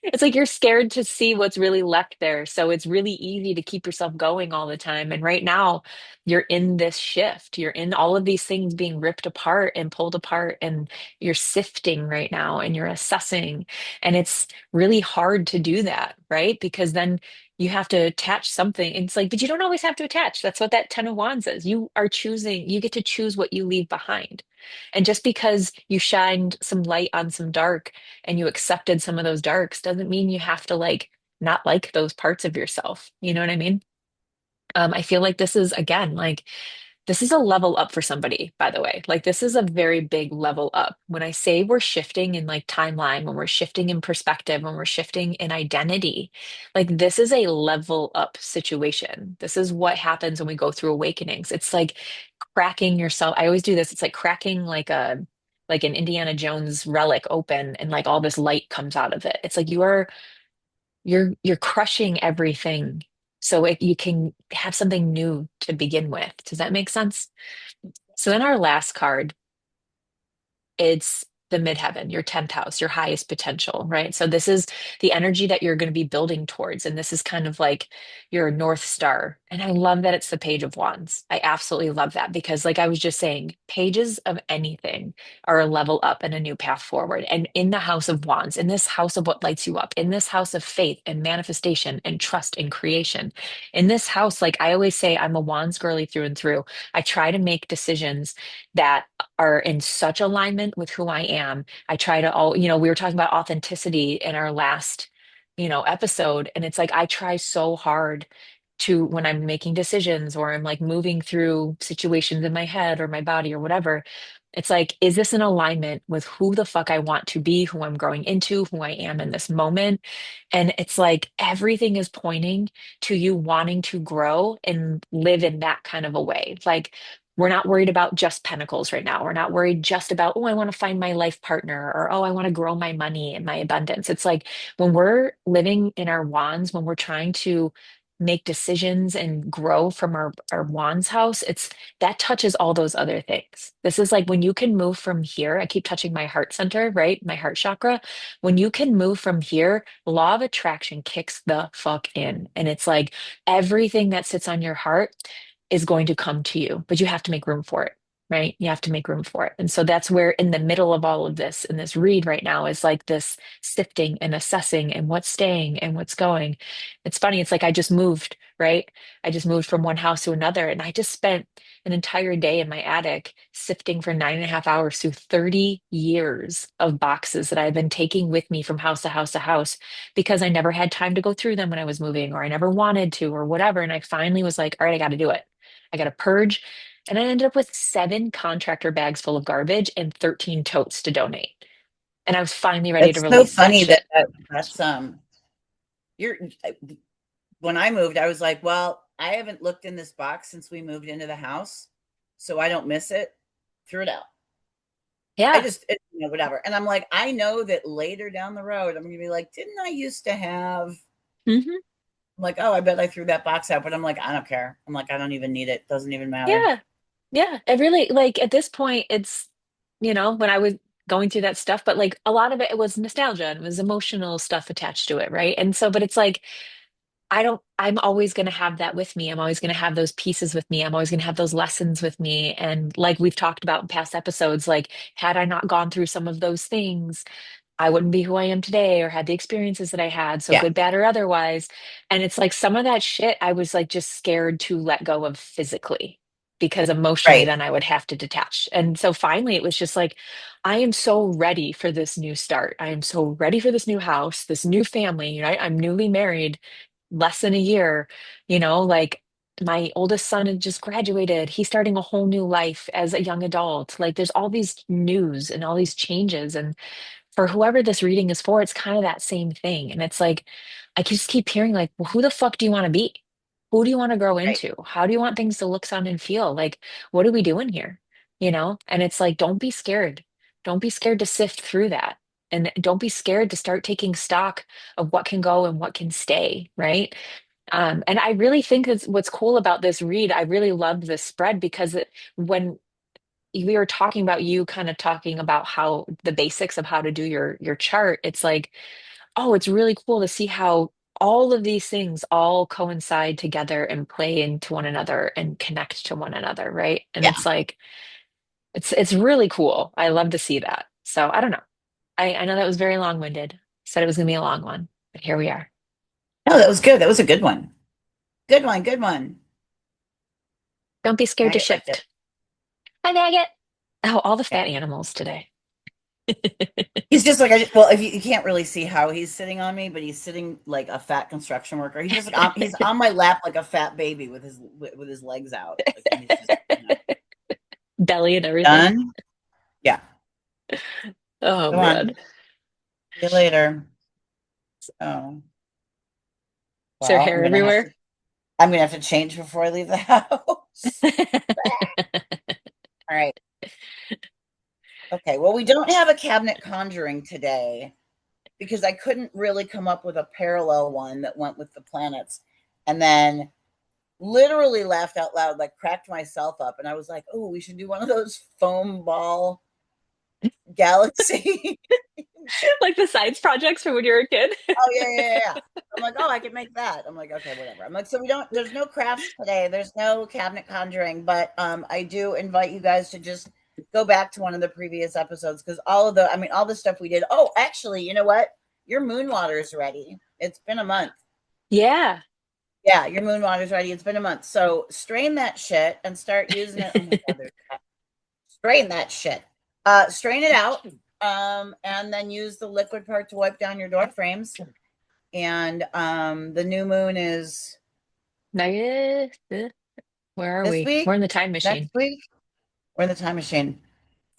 It's like you're scared to see what's really left there. So it's really easy to keep yourself going all the time. And right now, you're in this shift. You're in all of these things being ripped apart and pulled apart, and you're sifting right now and you're assessing. And it's really hard to do that, right? Because then you have to attach something. It's like, but you don't always have to attach. That's what that Ten of Wands is. You are choosing, you get to choose what you leave behind. And just because you shined some light on some dark, and you accepted some of those darks doesn't mean you have to like not like those parts of yourself. You know what I mean? I feel like this is again like this is a level up for somebody, by the way. Like this is a very big level up. When I say we're shifting in like timeline, when we're shifting in perspective, when we're shifting in identity, like this is a level up situation. This is what happens when we go through awakenings. It's like cracking yourself. I always do this. It's like cracking like an Indiana Jones relic open and like all this light comes out of it. It's like you're crushing everything so you can have something new to begin with. Does that make sense? So then our last card, it's the midheaven, your 10th house, your highest potential, right? So this is the energy that you're going to be building towards. And this is kind of like your North Star. And I love that it's the Page of Wands. I absolutely love that because, like I was just saying, pages of anything are a level up and a new path forward. And in the House of Wands, in this house of what lights you up, in this house of faith and manifestation and trust and creation, in this house, like I always say, I'm a Wands girly through and through. I try to make decisions that are in such alignment with who I am. I try to we were talking about authenticity in our last, episode. And it's like I try so hard to when I'm making decisions or I'm like moving through situations in my head or my body or whatever. It's like, is this in alignment with who the fuck I want to be, who I'm growing into, who I am in this moment? And it's like everything is pointing to you wanting to grow and live in that kind of a way. Like we're not worried about just pentacles right now. We're not worried just about, oh, I want to find my life partner or, oh, I want to grow my money and my abundance. It's like when we're living in our wands, when we're trying to make decisions and grow from our wands house, it's that touches all those other things. This is like when you can move from here. I keep touching my heart center, right? My heart chakra. When you can move from here, law of attraction kicks the fuck in. And it's like everything that sits on your heart is going to come to you, but you have to make room for it, right? You have to make room for it. And so that's where in the middle of all of this, in this read right now, is like this sifting and assessing and what's staying and what's going. It's funny. It's like I just moved, right? I just moved from one house to another, and I just spent an entire day in my attic sifting for 9.5 hours through 30 years of boxes that I've been taking with me from house to house to house because I never had time to go through them when I was moving, or I never wanted to, or whatever. And I finally was like, all right, I got to do it. I got a purge, and I ended up with 7 contractor bags full of garbage and 13 totes to donate. And I was finally ready to It's so release that funny that, shit. that's you're when I moved, I was like, well, I haven't looked in this box since we moved into the house, so I don't miss it. Threw it out. I Yeah. just, whatever. And I'm like, I know that later down the road, I'm going to be like, didn't I used to have, Hmm. I'm like, oh, I bet I threw that box out, but I'm like, I don't care. I'm like, I don't even need it. Doesn't even matter. Yeah. Yeah. It really, like, at this point, it's, when I was going through that stuff, but like a lot of it was nostalgia and it was emotional stuff attached to it. Right. And so, but it's like, I'm always going to have that with me. I'm always going to have those pieces with me. I'm always going to have those lessons with me. And like we've talked about in past episodes, like, had I not gone through some of those things, I wouldn't be who I am today or had the experiences that I had, so Yeah. good, bad, or otherwise. And it's like some of that shit I was like just scared to let go of physically because emotionally Right. then I would have to detach. And so finally it was just like, I am so ready for this new start. I am so ready for this new house, this new family, right? I'm newly married, less than a year, like my oldest son had just graduated. He's starting a whole new life as a young adult. Like there's all these news and all these changes. And for whoever this reading is for, it's kind of that same thing. And it's like, I just keep hearing, like, well, who the fuck do you want to be? Who do you want to grow Right. into? How do you want things to look, sound, and feel? Like, what are we doing here? And it's like, don't be scared. Don't be scared to sift through that. And don't be scared to start taking stock of what can go and what can stay, right? And I really think that's what's cool about this read. I really loved this spread because when we were talking about you kind of talking about how the basics of how to do your chart, it's like, oh, it's really cool to see how all of these things all coincide together and play into one another and connect to one another, right? And Yeah. it's like it's really cool. I love to see that. So I don't know. I know that was very long-winded. Said it was gonna be a long one, but here we are. No, that was good. That was a good one. Good one. Good one. Don't be scared to Maggot liked it. shift. Hi, Maggot. Oh, all the Yeah. fat animals today. He's just like, well, if you can't really see how he's sitting on me, but he's sitting like a fat construction worker. He's just like, he's on my lap like a fat baby with his legs out. Like, and he's just, Belly and everything. done. Yeah. Oh Go on. man. See you later. Oh, Is there well, hair everywhere? I'm gonna have to change before I leave the house. All right. Okay. Well, we don't have a cabinet conjuring today because I couldn't really come up with a parallel one that went with the planets. And then literally laughed out loud, like cracked myself up. And I was like, oh, we should do one of those foam ball galaxy. Like the science projects from when you were a kid? Oh, yeah, yeah, yeah, yeah. I'm like, oh, I can make that. I'm like, okay, whatever. I'm like, so there's no crafts today. There's no cabinet conjuring, but I do invite you guys to just go back to one of the previous episodes because all the stuff we did. Oh, actually, you know what? Your moon water is ready. It's been a month. Yeah. Yeah, your moon water's ready. It's been a month. So strain that shit and start using it. Oh my God, strain that shit. Strain it out. And then use the liquid part to wipe down your door frames. And the new moon is Nugget. Where are this we? week, We're in the time next machine. week. We're in the time machine.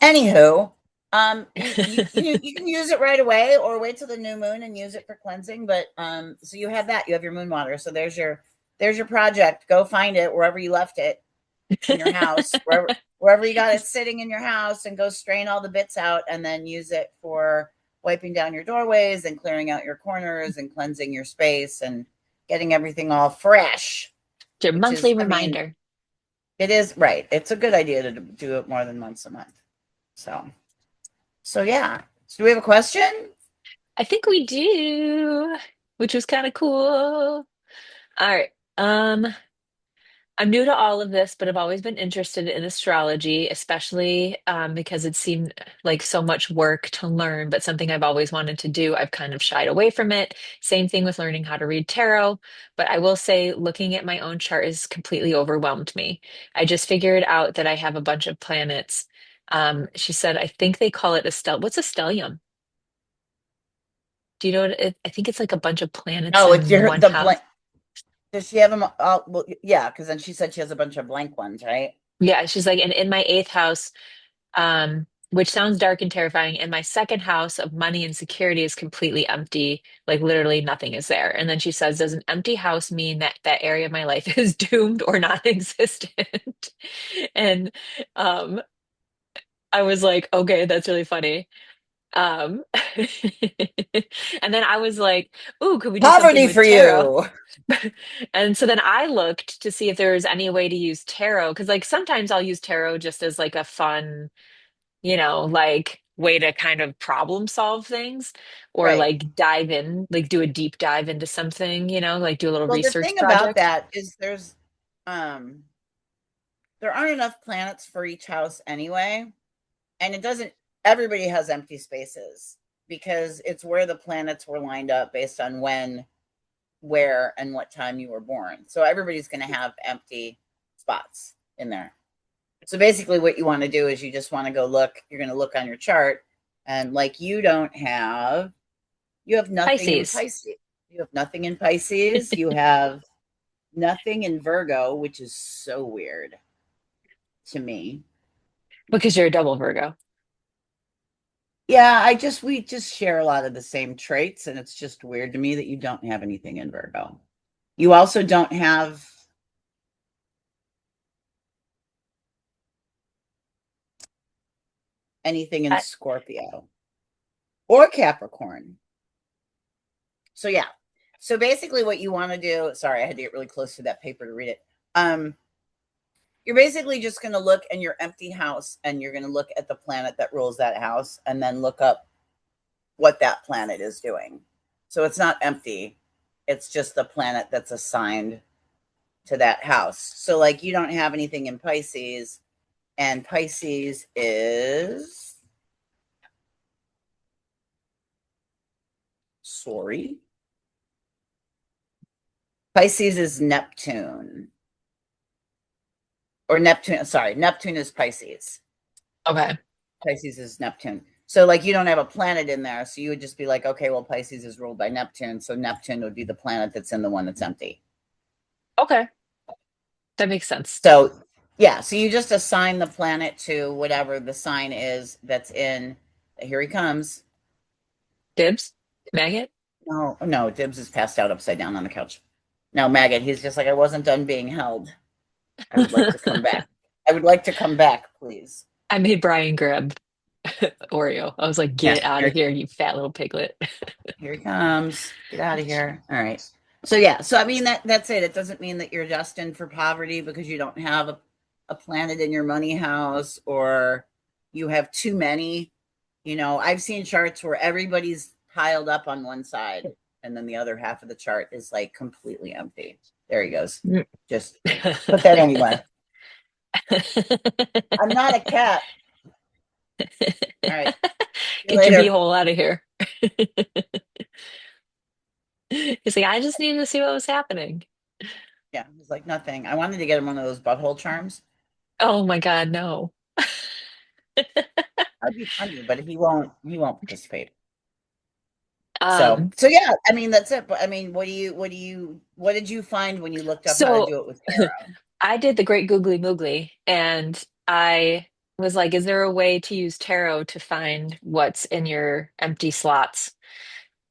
Anywho, you can use it right away or wait till the new moon and use it for cleansing. But so you have that. You have your moon water. So there's your project. Go find it wherever you left it in your house, wherever you got it sitting in your house, and go strain all the bits out, and then use it for wiping down your doorways and clearing out your corners and cleansing your space and getting everything all fresh. Your Which is, monthly I mean, reminder. it is right. It's a good idea to do it more than once a month. So yeah. So do we have a question? I think we do, which was kind of cool. All right. I'm new to all of this, but I've always been interested in astrology, especially because it seemed like so much work to learn, but something I've always wanted to do. I've kind of shied away from it. Same thing with learning how to read tarot. But I will say, looking at my own chart has completely overwhelmed me. I just figured out that I have a bunch of planets. She said, I think they call it what's a stellium? Do you know what I think it's like a bunch of planets Oh, it's in your one house. Does she have them all? Well, yeah, because then she said she has a bunch of blank ones, right? Yeah, she's like, and in my eighth house, which sounds dark and terrifying, and my second house of money and security is completely empty. Like literally nothing is there. And then she says, does an empty house mean that that area of my life is doomed or non-existent? And um, I was like, okay, that's really funny. Um, and then I was like, ooh, could we do something Poverty with for tarot? you. And so then I looked to see if there was any way to use tarot, because like sometimes I'll use tarot just as like a fun, like way to kind of problem solve things or Right. like dive in, like do a deep dive into something, like do a little Well, the research thing about project. that is um there aren't enough planets for each house anyway, and it doesn't everybody has empty spaces because it's where the planets were lined up based on when, where, and what time you were born. So everybody's going to have empty spots in there. So basically, what you want to do is you just want to go look. You're going to look on your chart, and like you have nothing in Pisces, Pisces. You have nothing in Pisces. You have nothing in Virgo, which is so weird to me. because you're a double Virgo. Yeah, we just share a lot of the same traits, and it's just weird to me that you don't have anything in Virgo. You also don't have anything in I, Scorpio or Capricorn. So yeah. So basically what you want to do, sorry, I had to get really close to that paper to read it. You're basically just going to look in your empty house and you're going to look at the planet that rules that house and then look up what that planet is doing. So it's not empty. It's just the planet that's assigned to that house. So like you don't have anything in Pisces, and Pisces is sorry. Pisces is Neptune. Or Neptune, sorry, Neptune is Pisces. okay. Pisces is Neptune. So like you don't have a planet in there. So you would just be like, okay, well, Pisces is ruled by Neptune. So Neptune would be the planet that's in the one that's empty. Okay. That makes sense. So yeah, so you just assign the planet to whatever the sign is that's in. Here he comes. Dibs? Maggot? No, no, Dibs is passed out upside down on the couch. No, Maggot, he's just like, I wasn't done being held. I would like to come back. I would like to come back, please. I made Brian grab Oreo. I was like, Yeah, get out of here, you fat little piglet. here he comes. Get out of here. All right. So yeah, so I mean that's it. It doesn't mean that you're destined for poverty because you don't have a planet in your money house or you have too many. I've seen charts where everybody's piled up on one side and then the other half of the chart is like completely empty. There he goes. Just put that anywhere. I'm not a cat. All right. See you Get your later. beehole out of here. He's like, I just needed to see what was happening. Yeah, it's like nothing. I wanted to get him one of those butthole charms. Oh my God, no. That'd be funny, but he won't participate. So Um, so yeah, I mean that's it. But I mean, what did you find when you looked up how to so do it with tarot? I did the great googly moogly and I was like, is there a way to use tarot to find what's in your empty slots?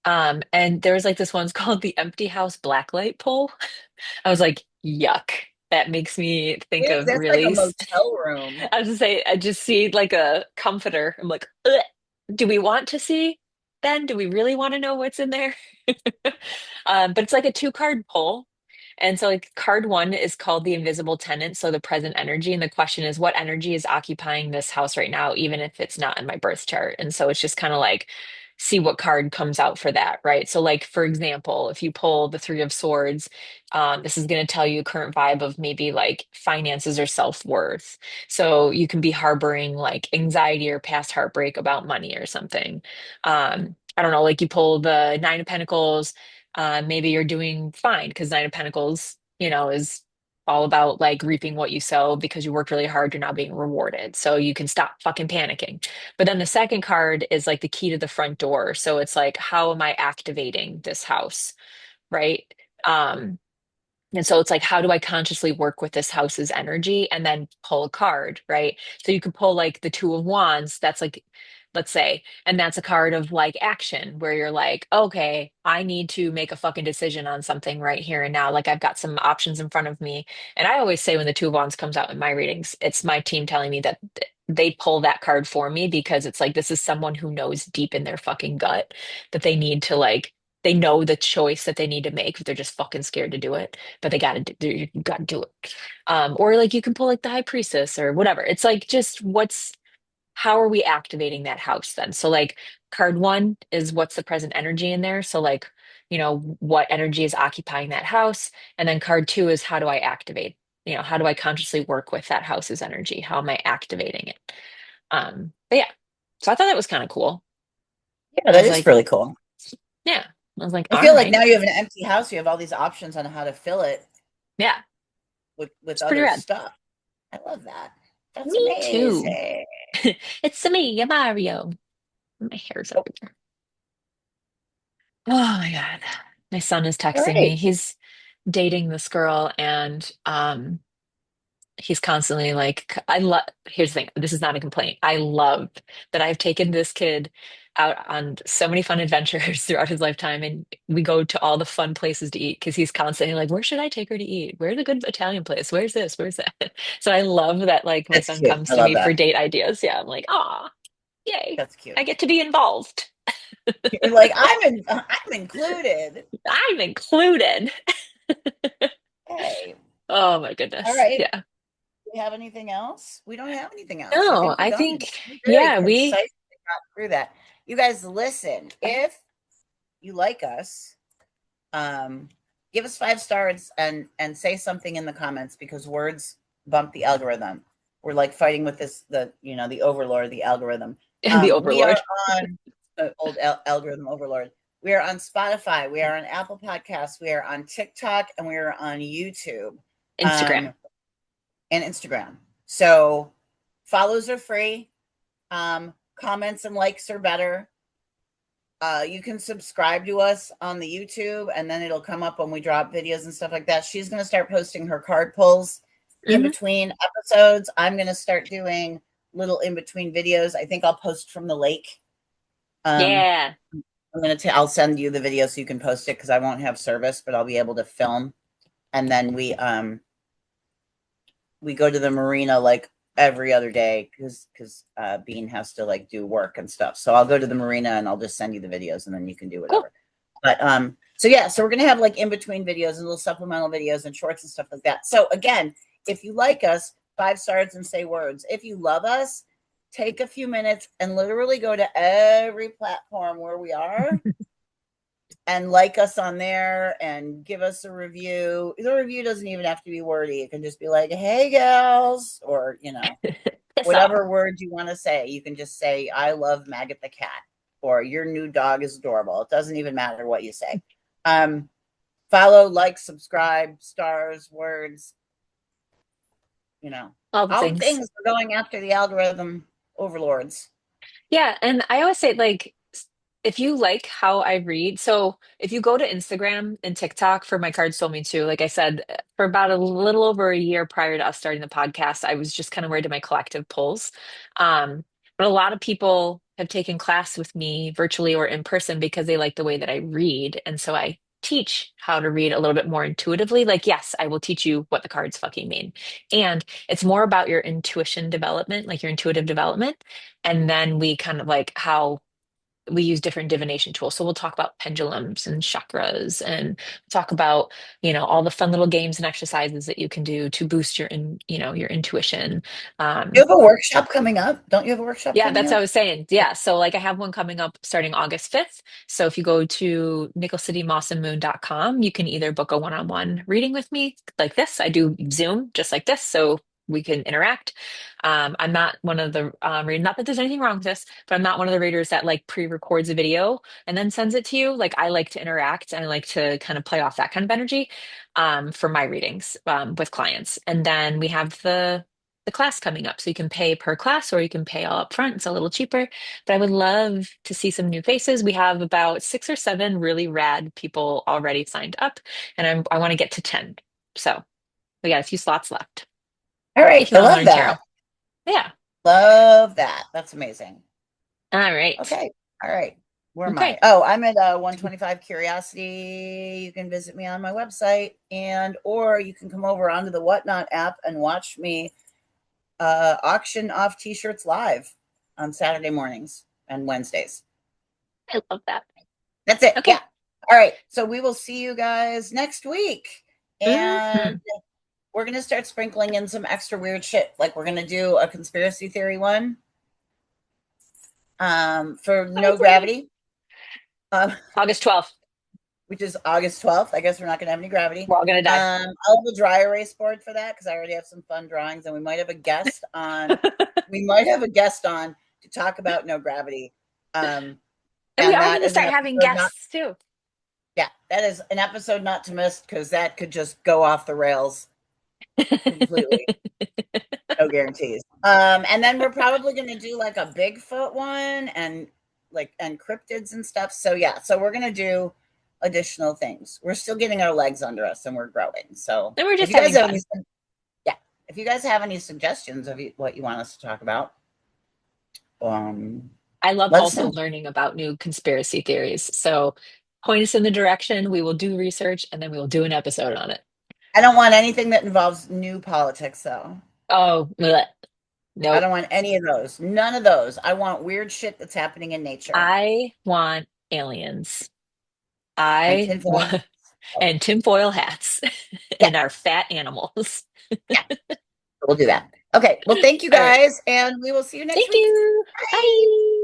And there was like this one's called the Empty House Blacklight poll. I was like, yuck. That makes me think Ew, of that's like a really, motel room. I was just say, I just see like a comforter. I'm like, ugh. Do we want to see then? Do we really want to know what's in there? But it's like a two-card poll. And so like card one is called the invisible tenant, so the present energy. And the question is, what energy is occupying this house right now, even if it's not in my birth chart? And so it's just kind of like see what card comes out for that, right? So like for example, if you pull the three of swords, this is going to tell you current vibe of maybe like finances or self-worth. So you can be harboring like anxiety or past heartbreak about money or something. I don't know, like you pull the Nine of Pentacles, maybe you're doing fine because Nine of Pentacles, is all about like reaping what you sow because you worked really hard, you're not being rewarded. So you can stop fucking panicking. But then the second card is like the key to the front door. So it's like, how am I activating this house? Right? Um, And so it's like, how do I consciously work with this house's energy and then pull a card, right? So you could pull like the Two of Wands. That's like, let's say, and that's a card of like action where you're like, okay, I need to make a fucking decision on something right here and now. Like I've got some options in front of me. And I always say when the Two of Wands comes out in my readings, it's my team telling me that they pull that card for me because it's like, this is someone who knows deep in their fucking gut that they need to like, they know the choice that they need to make, but they're just fucking scared to do it, but they gotta do, you gotta do it. Or like you can pull like the high priestess or whatever. It's like just how are we activating that house then? So like card one is what's the present energy in there. So like, what energy is occupying that house? And then card two is how do I activate? How do I consciously work with that house's energy? How am I activating it? But yeah, so I thought that was kind of cool. Yeah, I that was is like, really cool. yeah. I was like, I all feel like right. now you have an empty house. You have all these options on how to fill it Yeah, with it's pretty other rad. stuff. I love that. That's Me too. amazing. It's me, Mario. My hair's Oh, everywhere. Oh my God. My son is all texting me. right. He's dating this girl and he's constantly like I love here's the thing. This is not a complaint. I love that I've taken this kid out on so many fun adventures throughout his lifetime and we go to all the fun places to eat because he's constantly like, where should I take her to eat? Where's a good Italian place? Where's this? Where's that? So I love that like my That's son cute. comes I to love me for that. date ideas. Yeah, I'm like, ah, yay. That's cute. I get to be involved. You're like, I'm included. I'm included. Hey. Oh my All goodness. right. Yeah. Do we have anything else? We don't have anything else. I No, think we're I done. think, We very yeah, we, concisely got through that. You guys listen. If you like us, um, give us 5 stars and say something in the comments because words bump the algorithm. We're like fighting with the overlord, the algorithm. the We are overlord. on old algorithm overlord. We are on Spotify. We are on Apple Podcasts. We are on TikTok, and we are on YouTube, Instagram. and Instagram. So follows are free. Comments and likes are better. You can subscribe to us on the YouTube, and then it'll come up when we drop videos and stuff like that. She's going to start posting her card pulls in Hmm. between episodes. I'm going to start doing little in between videos. I think I'll post from the lake. Um, Yeah. I'll send you the video so you can post it because I won't have service, but I'll be able to film. And then we go to the marina like every other day because Bean has to like do work and stuff. So I'll go to the marina and I'll just send you the videos and then you can do Cool. whatever. But so yeah, so we're gonna have like in between videos and little supplemental videos and shorts and stuff like that. So again, if you like us, 5 stars and say words. If you love us, take a few minutes and literally go to every platform where we are and like us on there and give us a review. The review doesn't even have to be wordy. It can just be like, hey gals, or Piss off. whatever word you want to say. You can just say, I love Maggot the cat, or your new dog is adorable. It doesn't even matter what you say. Um, Follow, like, subscribe, stars, words, you know, All the all the things. things for going after the algorithm overlords. Yeah, and I always say like if you like how I read, so if you go to Instagram and TikTok for My Cards Told Me To, like I said, for about a little over a year prior to us starting the podcast, I was just kind of where I did my collective pulls. But a lot of people have taken class with me virtually or in person because they like the way that I read. And so I teach how to read a little bit more intuitively. Like, yes, I will teach you what the cards fucking mean. And it's more about your intuition development, like your intuitive development. And then we kind of like how we use different divination tools. So we'll talk about pendulums and chakras and talk about, all the fun little games and exercises that you can do to boost your intuition. You Um, have a workshop coming up? Don't you have a workshop yeah, coming that's what I up? was saying. Yeah. So like I have one coming up starting August 5th. So if you go to nickelcitymossandmoon.com, you can either book a one-on-one reading with me like this. I do Zoom just like this. So we can interact. I'm not one of the not that there's anything wrong with this, but I'm not one of the readers that like pre-records a video and then sends it to you. Like I like to interact and I like to kind of play off that kind of energy for my readings with clients. And then we have the class coming up. So you can pay per class or you can pay all up front. It's a little cheaper, but I would love to see some new faces. We have about 6 or 7 really rad people already signed up, and I want to get to 10. So we got a few slots left All right. if you I want to love learn tarot. that. Yeah. Love that. That's amazing. All right. Okay. All right. Where am I? Okay. Oh, I'm at 125 Curiosity. You can visit me on my website, and or you can come over onto the Whatnot app and watch me auction off t-shirts live on Saturday mornings and Wednesdays. I love that. That's it. Okay. Yeah. All right. So we will see you guys next week. And Mhm. we're going to start sprinkling in some extra weird shit. Like we're going to do a conspiracy theory one for I'm no excited. gravity, um, August 12th. which is August 12th. I guess we're not going to have any gravity. We're all gonna die. I'll have a dry erase board for that because I already have some fun drawings, and we might have a guest on. We might have a guest on to talk about no gravity. And we And are that gonna is an start having episode not. guests too. Yeah, that is an episode not to miss because that could just go off the rails completely. No guarantees. And then we're probably going to do like a Bigfoot one and like and cryptids and stuff. So yeah, so we're going to do additional things. We're still getting our legs under us and we're growing. So And we're if just you guys having have any, fun. yeah, if you guys have any suggestions of what you want us to talk about, I love let us also know. learning about new conspiracy theories. So point us in the direction, we will do research, and then we will do an episode on it. I don't want anything that involves new politics, though. Oh, bleh. I Nope. don't want any of those. None of those. I want weird shit that's happening in nature I want aliens. and I tinfoil. want and tinfoil hats Yeah, and our fat animals. yeah. We'll do that. Okay. Well, thank you All right. guys, and we will see you next Thank week. you. Bye. Bye.